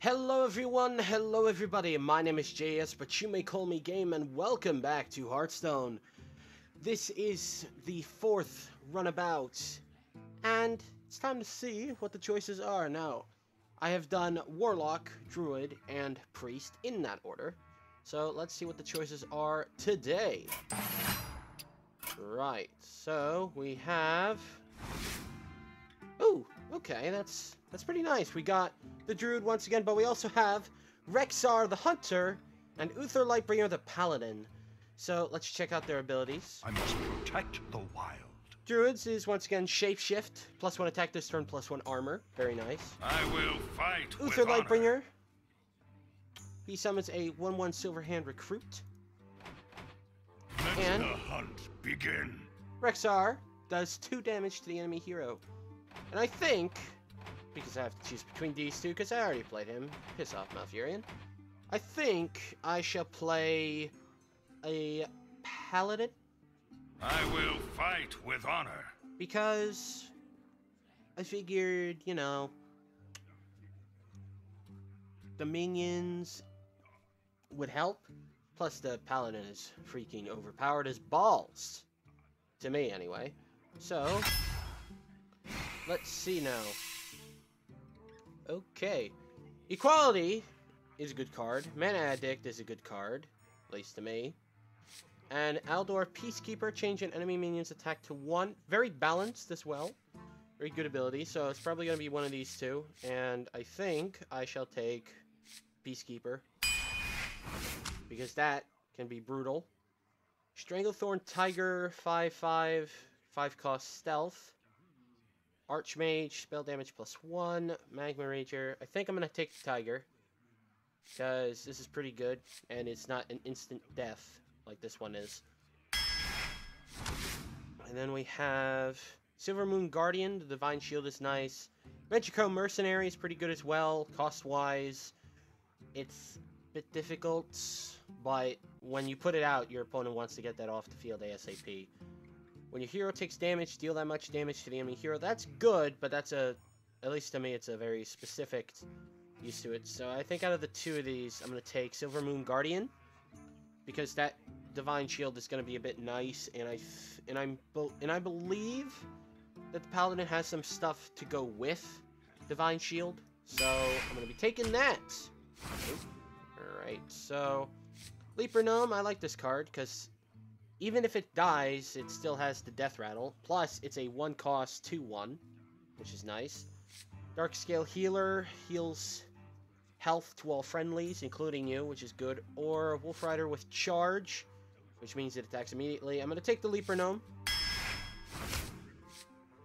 Hello everyone, hello everybody, my name is JS, but you may call me Game, and welcome back to Hearthstone. This is the fourth runabout, and it's time to see what the choices are. Now, I have done Warlock, Druid, and Priest in that order, so let's see what the choices are today. Right, so we have... Ooh, okay, that's pretty nice. We got the Druid once again, but we also have Rexxar the Hunter and Uther Lightbringer the Paladin. So let's check out their abilities. I must protect the wild. Druids is once again Shapeshift, +1 attack this turn, +1 armor. Very nice. I will fight Uther with honor. Lightbringer. He summons a 1/1 Silverhand Recruit. Let And the hunt begin. Rexxar does 2 damage to the enemy hero. And I think, because I have to choose between these two, because I already played him, piss off Malfurion, I think I shall play a Paladin, I will fight with honor. because I figured, you know, the minions would help, plus the Paladin is freaking overpowered as balls, to me anyway. So, let's see now. Okay. Equality is a good card. Mana Addict is a good card, at least to me. And Aldor Peacekeeper, change an enemy minion's attack to 1. Very balanced as well. Very good ability, so it's probably going to be one of these two. And I think I shall take Peacekeeper, because that can be brutal. Stranglethorn Tiger, 5/5, 5-cost stealth. Archmage, spell damage +1, Magma Rager. I think I'm going to take the Tiger, because this is pretty good, and it's not an instant death like this one is. And then we have Silvermoon Guardian. The Divine Shield is nice. Venture Mercenary is pretty good as well, cost-wise. It's a bit difficult, but when you put it out, your opponent wants to get that off the field ASAP. When your hero takes damage, deal that much damage to the enemy hero. That's good, but that's at least to me, it's a very specific use to it. So I think out of the two of these, I'm going to take Silvermoon Guardian, because that Divine Shield is going to be a bit nice, and I believe that the Paladin has some stuff to go with Divine Shield, so I'm going to be taking that. Alright, so Leaper Gnome, I like this card, because even if it dies, it still has the Death Rattle. Plus, it's a 1-cost 2/1, which is nice. Darkscale Healer heals health to all friendlies, including you, which is good. Or Wolf Rider with Charge, which means it attacks immediately. I'm going to take the Leaper Gnome.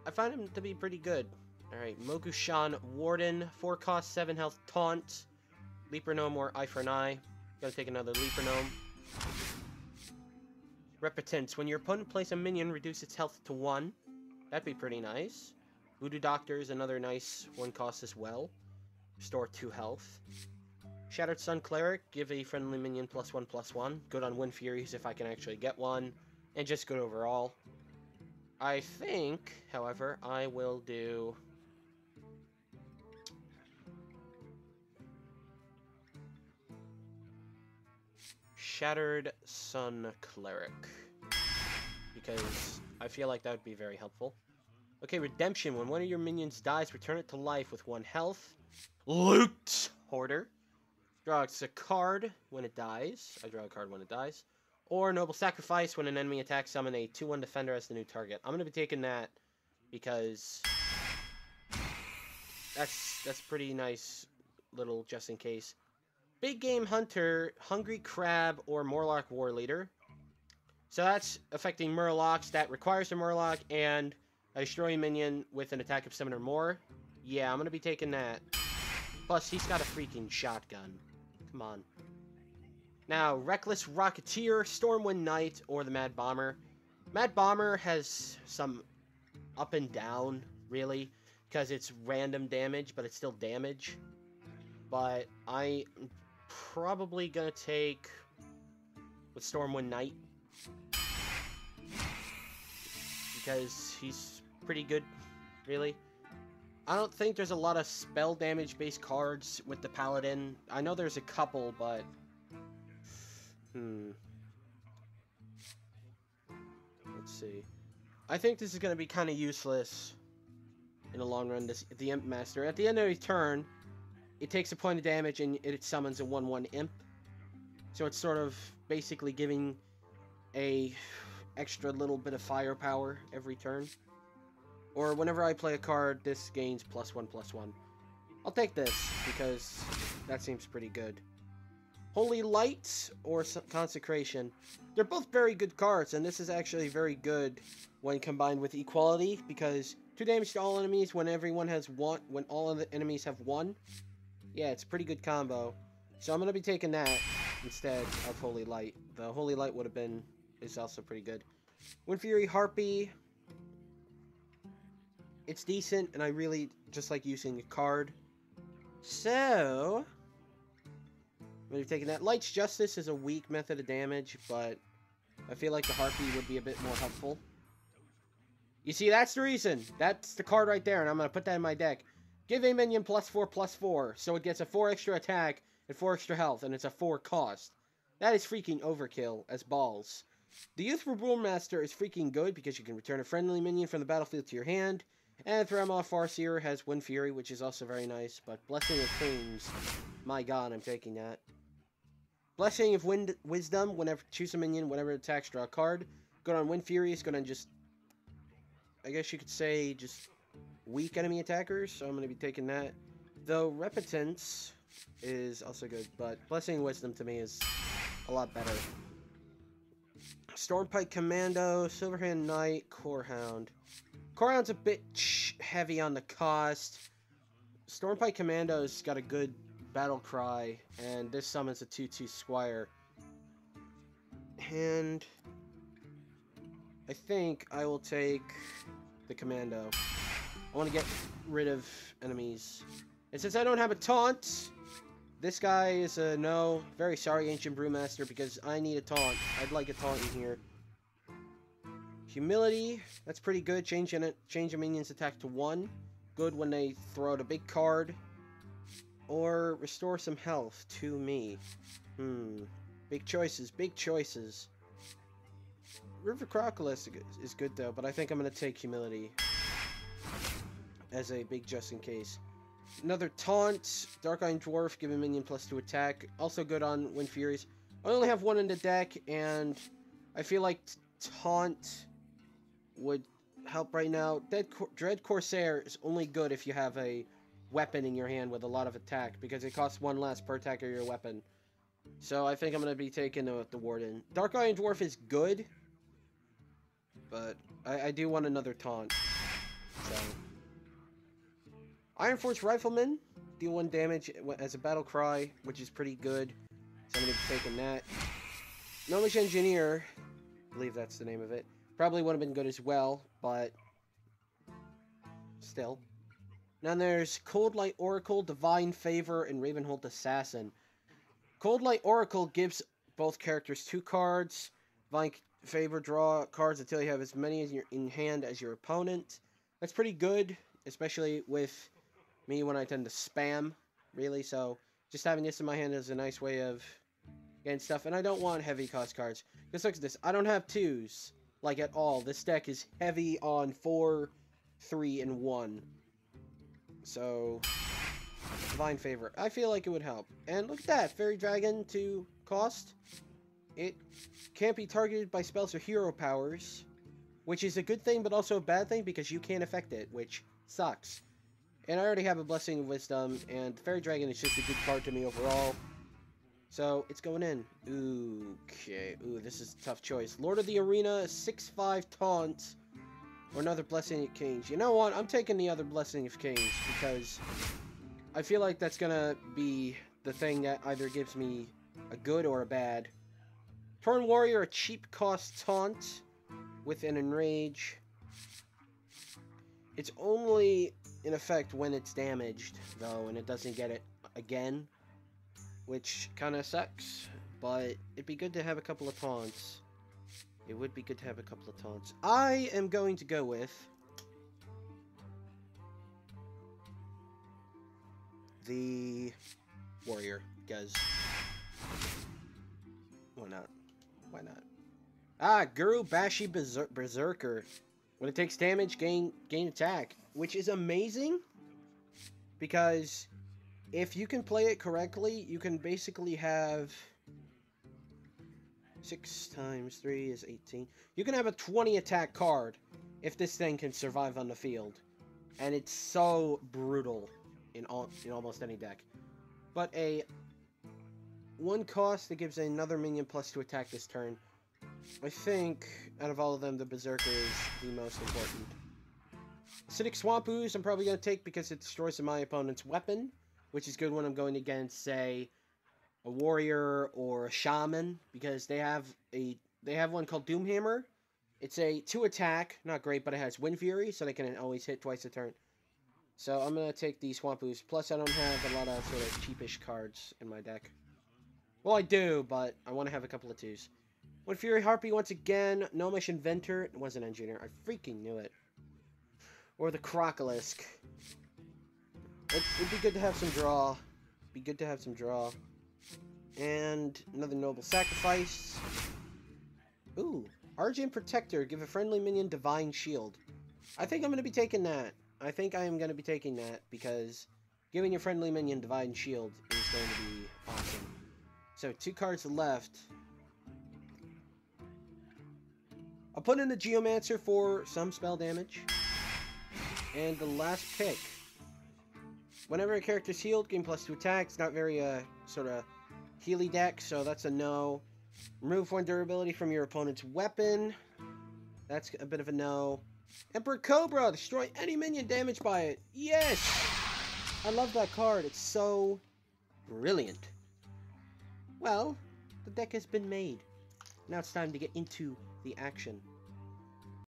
I find him to be pretty good. Alright, Mogushan Warden, 4-cost 7 health Taunt. Leaper Gnome or Eye for an Eye. Gotta take another Leaper Gnome. Repetence. When your opponent plays a minion, reduce its health to 1. That'd be pretty nice. Voodoo Doctor is another nice 1-cost as well. Restore 2 health. Shattered Sun Cleric. Give a friendly minion +1/+1. Good on Wind Furies if I can actually get one. And just good overall. I think, however, I will do... Shattered Sun Cleric, because I feel like that would be very helpful. Okay, Redemption. When one of your minions dies, return it to life with 1 health. Loot Hoarder. Draw a card when it dies. I draw a card when it dies. Or Noble Sacrifice. When an enemy attacks, summon a 2/1 defender as the new target. I'm going to be taking that because that's pretty nice little just in case. Big Game Hunter, Hungry Crab, or Murloc War Leader. So that's affecting Murlocs. That requires a Murloc and a destroy minion with an attack of 7 or more. Yeah, I'm going to be taking that. Plus, he's got a freaking shotgun. Come on. Now, Reckless Rocketeer, Stormwind Knight, or the Mad Bomber. Mad Bomber has some up and down, really, because it's random damage, but it's still damage. But I'm probably gonna take with Stormwind Knight, because he's pretty good, really. I don't think there's a lot of spell damage based cards with the Paladin. I know there's a couple, but... Let's see. I think this is going to be kind of useless in the long run, the Imp Master. At the end of his turn, it takes a point of damage and it summons a 1/1 Imp. So it's sort of basically giving a extra little bit of firepower every turn. Or whenever I play a card, this gains +1/+1. I'll take this, because that seems pretty good. Holy Light or Consecration. They're both very good cards, and this is actually very good when combined with Equality, because 2 damage to all enemies when everyone has 1, when all of the enemies have 1. Yeah, it's a pretty good combo. So I'm going to be taking that instead of Holy Light. The Holy Light would have been, is also pretty good. Wind Fury Harpy. It's decent, and I really just like using a card. So, I'm going to be taking that. Light's Justice is a weak method of damage, but I feel like the Harpy would be a bit more helpful. You see, that's the reason. That's the card right there, and I'm going to put that in my deck. Give a minion +4/+4, so it gets a 4 extra attack and 4 extra health, and it's a 4 cost. That is freaking overkill as balls. The Youthful Brewmaster is freaking good because you can return a friendly minion from the battlefield to your hand. And Thramoth Farseer has Wind Fury, which is also very nice. But Blessing of Kings, my god, I'm taking that. Blessing of Wisdom, whenever choose a minion, whenever it attacks, draw a card. Good on Wind Fury, is going to just, I guess you could say, just weak enemy attackers. So I'm going to be taking that. Though Repentance is also good, but Blessing of Wisdom to me is a lot better. Stormpike Commando, Silverhand Knight, Corehound. Corehound's a bit heavy on the cost. Stormpike Commando's got a good battle cry, and this summons a 2/2 Squire. And I think I will take the Commando. I want to get rid of enemies. And since I don't have a taunt, this guy is a no. Very sorry, Ancient Brewmaster, because I need a taunt. I'd like a taunt in here. Humility, that's pretty good. Change a minion's attack to 1. Good when they throw out a big card. Or restore some health to me. Big choices, big choices. River Crocodile is good though, but I think I'm going to take Humility as a big just in case. Another taunt. Dark Iron Dwarf, give a minion +2 attack. Also good on Wind Furies. I only have 1 in the deck, and I feel like taunt would help right now. Dread Corsair is only good if you have a weapon in your hand with a lot of attack, because it costs 1 less per attack of your weapon. So I think I'm going to be taking the Warden. Dark Iron Dwarf is good, but I do want another taunt. So Iron Force Rifleman, deal 1 damage as a battle cry, which is pretty good. So I'm going to be taking that. Gnomish Engineer, I believe that's the name of it. Probably would have been good as well, but still. Now there's Cold Light Oracle, Divine Favor, and Ravenholt Assassin. Cold Light Oracle gives both characters 2 cards. Divine Favor, draw cards until you have as many as in hand as your opponent. That's pretty good, especially with me when I tend to spam, really. So just having this in my hand is a nice way of getting stuff. And I don't want heavy cost cards. Just look at this. I don't have 2s. Like at all. This deck is heavy on 4, 3, and 1. So, Divine Favor. I feel like it would help. And look at that. Fairy Dragon to cost. It can't be targeted by spells or hero powers, which is a good thing, but also a bad thing because you can't affect it, which sucks. And I already have a Blessing of Wisdom, and Fairy Dragon is just a good card to me overall. So, it's going in. Okay. Ooh, this is a tough choice. Lord of the Arena, 6/5 taunt, or another Blessing of Kings. You know what? I'm taking the other Blessing of Kings, because I feel like that's gonna be the thing that either gives me a good or a bad. Torn Warrior, a cheap cost taunt with an Enrage. It's only in effect when it's damaged, though, and it doesn't get it again, which kind of sucks, but it'd be good to have a couple of taunts. It would be good to have a couple of taunts. I am going to go with the warrior, because why not? Why not? Ah, Guru Bashi Berserker. When it takes damage, gain attack, which is amazing, because if you can play it correctly, you can basically have 6 times 3 is 18. You can have a 20 attack card if this thing can survive on the field, and it's so brutal in almost any deck. But a 1 cost that gives another minion +2 attack this turn. I think, out of all of them, the Berserker is the most important. Acidic Swamp Ooze I'm probably going to take because it destroys my opponent's weapon, which is good when I'm going against, say, a Warrior or a Shaman, because they have one called Doomhammer. It's a 2 attack, not great, but it has Wind Fury, so they can always hit twice a turn. So I'm going to take the Swamp Ooze, plus I don't have a lot of sort of cheapish cards in my deck. Well, I do, but I want to have a couple of 2s. Wind Fury Harpy once again. Gnomish Inventor. It was an engineer. I freaking knew it. Or the Crocolisk. It'd be good to have some draw. Be good to have some draw. And another Noble Sacrifice. Ooh. Argent Protector. Give a friendly minion Divine Shield. I think I'm going to be taking that. I think I am going to be taking that because giving your friendly minion Divine Shield is going to be awesome. So 2 cards left. I'll put in the Geomancer for some spell damage. And the last pick. Whenever a character's healed, gain +2 attack. It's not very, sort of healy deck, so that's a no. Remove 1 durability from your opponent's weapon. That's a bit of a no. Emperor Cobra! Destroy any minion damaged by it. Yes! I love that card. It's so brilliant. Well, the deck has been made. Now it's time to get into the action.